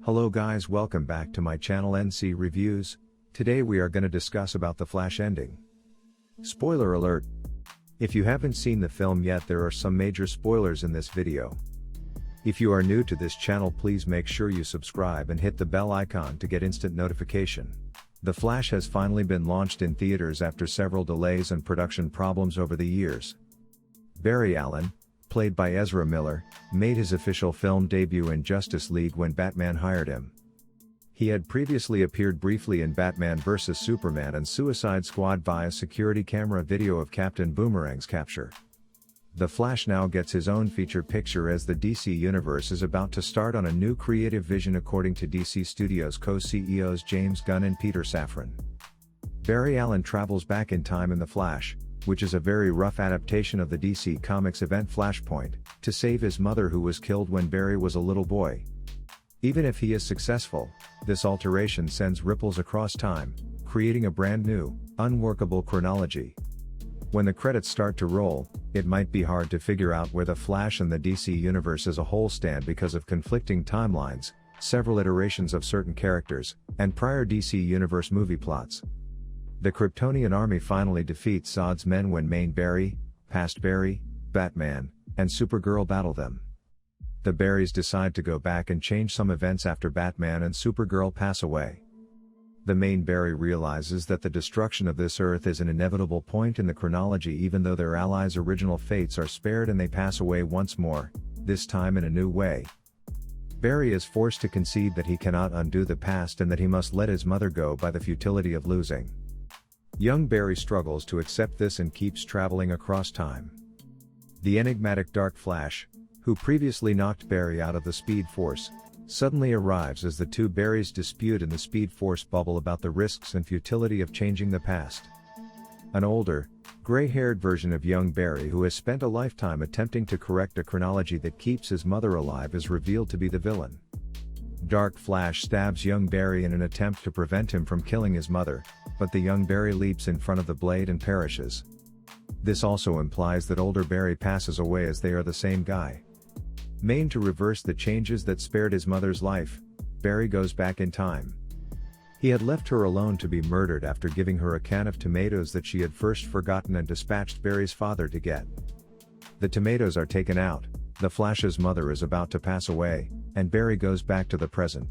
Hello guys, welcome back to my channel NC Reviews. Today we are going to discuss about the Flash ending. Spoiler alert! If you haven't seen the film yet, there are some major spoilers in this video. If you are new to this channel, please make sure you subscribe and hit the bell icon to get instant notification. The Flash has finally been launched in theaters after several delays and production problems over the years. Barry Allen, played by Ezra Miller, made his official film debut in Justice League when Batman hired him. He had previously appeared briefly in Batman vs Superman and Suicide Squad via security camera video of Captain Boomerang's capture. The Flash now gets his own feature picture as the DC Universe is about to start on a new creative vision, according to DC Studios co-CEOs James Gunn and Peter Safran. Barry Allen travels back in time in The Flash, which is a very rough adaptation of the DC Comics event Flashpoint, to save his mother, who was killed when Barry was a little boy. Even if he is successful, this alteration sends ripples across time, creating a brand new, unworkable chronology. When the credits start to roll, it might be hard to figure out where the Flash and the DC Universe as a whole stand because of conflicting timelines, several iterations of certain characters, and prior DC Universe movie plots. The Kryptonian army finally defeats Zod's men when main Barry, past Barry, Batman, and Supergirl battle them. The Barrys decide to go back and change some events after Batman and Supergirl pass away. The main Barry realizes that the destruction of this Earth is an inevitable point in the chronology, even though their allies' original fates are spared and they pass away once more, this time in a new way. Barry is forced to concede that he cannot undo the past and that he must let his mother go by the futility of losing. Young Barry struggles to accept this and keeps traveling across time. The enigmatic Dark Flash, who previously knocked Barry out of the Speed Force, suddenly arrives as the two Barrys dispute in the Speed Force bubble about the risks and futility of changing the past. An older, gray-haired version of young Barry, who has spent a lifetime attempting to correct a chronology that keeps his mother alive, is revealed to be the villain. Dark Flash stabs young Barry in an attempt to prevent him from killing his mother, but the young Barry leaps in front of the blade and perishes. This also implies that older Barry passes away, as they are the same guy. To reverse the changes that spared his mother's life, Barry goes back in time. He had left her alone to be murdered after giving her a can of tomatoes that she had first forgotten and dispatched Barry's father to get. The tomatoes are taken out, the Flash's mother is about to pass away, and Barry goes back to the present.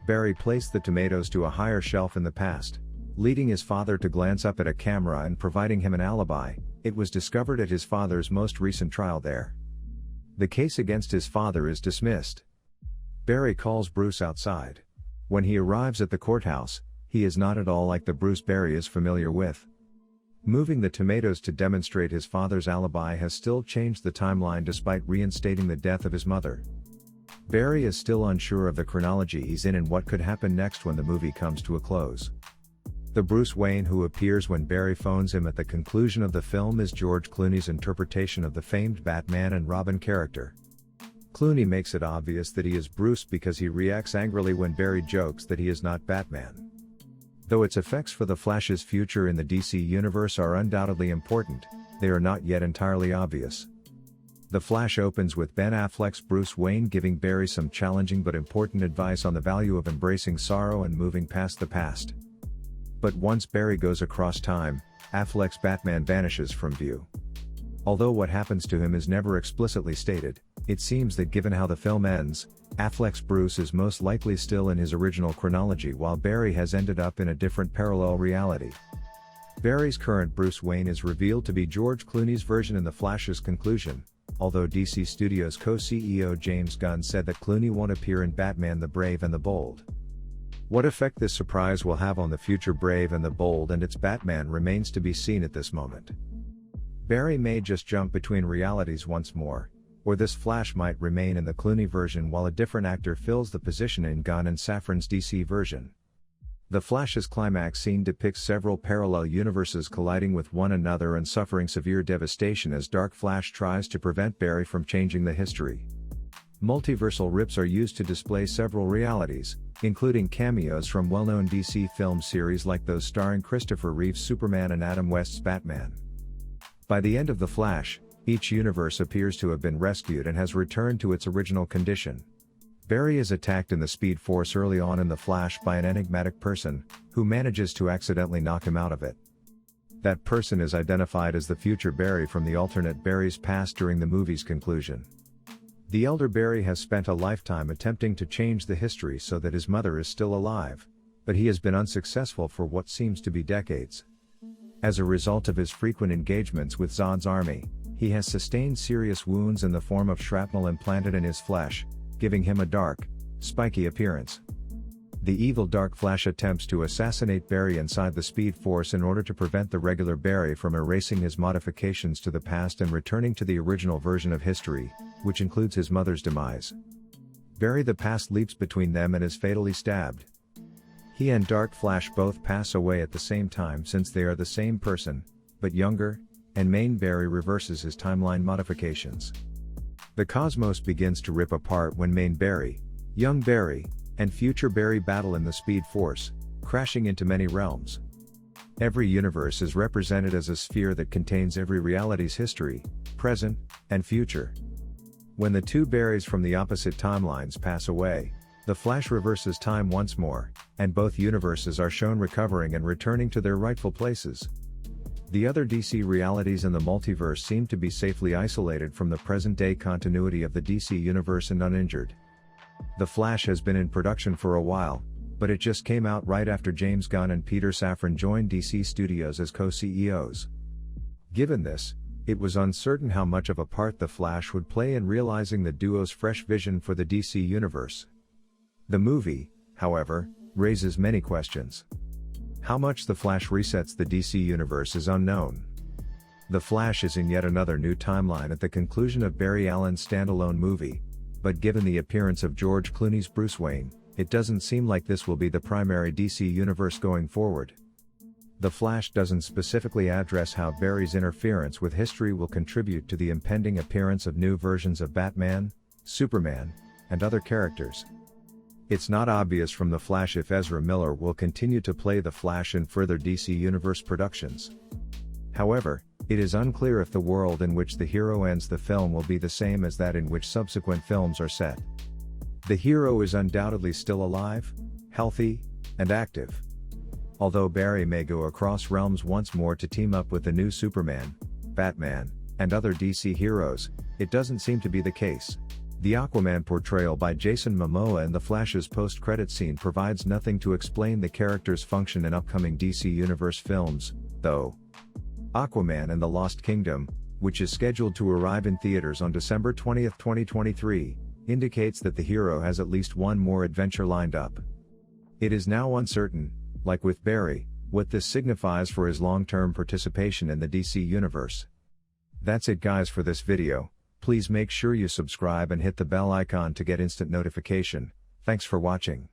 Barry placed the tomatoes to a higher shelf in the past, leading his father to glance up at a camera and providing him an alibi. It was discovered at his father's most recent trial there. The case against his father is dismissed. Barry calls Bruce outside. When he arrives at the courthouse, he is not at all like the Bruce Barry is familiar with. Moving the tomatoes to demonstrate his father's alibi has still changed the timeline despite reinstating the death of his mother. Barry is still unsure of the chronology he's in and what could happen next when the movie comes to a close. The Bruce Wayne who appears when Barry phones him at the conclusion of the film is George Clooney's interpretation of the famed Batman and Robin character. Clooney makes it obvious that he is Bruce because he reacts angrily when Barry jokes that he is not Batman. Though its effects for the Flash's future in the DC Universe are undoubtedly important, they are not yet entirely obvious. The Flash opens with Ben Affleck's Bruce Wayne giving Barry some challenging but important advice on the value of embracing sorrow and moving past the past. But once Barry goes across time, Affleck's Batman vanishes from view. Although what happens to him is never explicitly stated, it seems that given how the film ends, Affleck's Bruce is most likely still in his original chronology while Barry has ended up in a different parallel reality. Barry's current Bruce Wayne is revealed to be George Clooney's version in The Flash's conclusion, although DC Studios co-CEO James Gunn said that Clooney won't appear in Batman the Brave and the Bold. What effect this surprise will have on the future Brave and the Bold and its Batman remains to be seen at this moment. Barry may just jump between realities once more, or this Flash might remain in the Clooney version while a different actor fills the position in Gunn and Safran's DC version. The Flash's climax scene depicts several parallel universes colliding with one another and suffering severe devastation as Dark Flash tries to prevent Barry from changing the history. Multiversal rips are used to display several realities, including cameos from well-known DC film series like those starring Christopher Reeve's Superman and Adam West's Batman. By the end of The Flash, each universe appears to have been rescued and has returned to its original condition. Barry is attacked in the Speed Force early on in The Flash by an enigmatic person, who manages to accidentally knock him out of it. That person is identified as the future Barry from the alternate Barry's past during the movie's conclusion. The elder Barry has spent a lifetime attempting to change the history so that his mother is still alive, but he has been unsuccessful for what seems to be decades. As a result of his frequent engagements with Zod's army, he has sustained serious wounds in the form of shrapnel implanted in his flesh, giving him a dark, spiky appearance. The evil Dark Flash attempts to assassinate Barry inside the Speed Force in order to prevent the regular Barry from erasing his modifications to the past and returning to the original version of history, which includes his mother's demise. Barry the Past leaps between them and is fatally stabbed. He and Dark Flash both pass away at the same time since they are the same person, but younger, and main Barry reverses his timeline modifications. The cosmos begins to rip apart when main Barry, young Barry, and future Barry battle in the Speed Force, crashing into many realms. Every universe is represented as a sphere that contains every reality's history, present, and future. When the two Barrys from the opposite timelines pass away, the Flash reverses time once more, and both universes are shown recovering and returning to their rightful places. The other DC realities in the multiverse seem to be safely isolated from the present-day continuity of the DC universe and uninjured. The Flash has been in production for a while, but it just came out right after James Gunn and Peter Safran joined DC Studios as co-CEOs. Given this, it was uncertain how much of a part the Flash would play in realizing the duo's fresh vision for the DC universe. The movie, however, raises many questions. How much the Flash resets the DC universe is unknown. The Flash is in yet another new timeline at the conclusion of Barry Allen's standalone movie, but given the appearance of George Clooney's Bruce Wayne, it doesn't seem like this will be the primary DC universe going forward. The Flash doesn't specifically address how Barry's interference with history will contribute to the impending appearance of new versions of Batman, Superman, and other characters. It's not obvious from The Flash if Ezra Miller will continue to play the Flash in further DC Universe productions. However, it is unclear if the world in which the hero ends the film will be the same as that in which subsequent films are set. The hero is undoubtedly still alive, healthy, and active. Although Barry may go across realms once more to team up with the new Superman, Batman, and other DC heroes, it doesn't seem to be the case. The Aquaman portrayal by Jason Momoa in The Flash's post-credit scene provides nothing to explain the character's function in upcoming DC Universe films, though. Aquaman and the Lost Kingdom, which is scheduled to arrive in theaters on December 20, 2023, indicates that the hero has at least one more adventure lined up. It is now uncertain, like with Barry, what this signifies for his long-term participation in the DC Universe. That's it guys for this video. Please make sure you subscribe and hit the bell icon to get instant notification. Thanks for watching.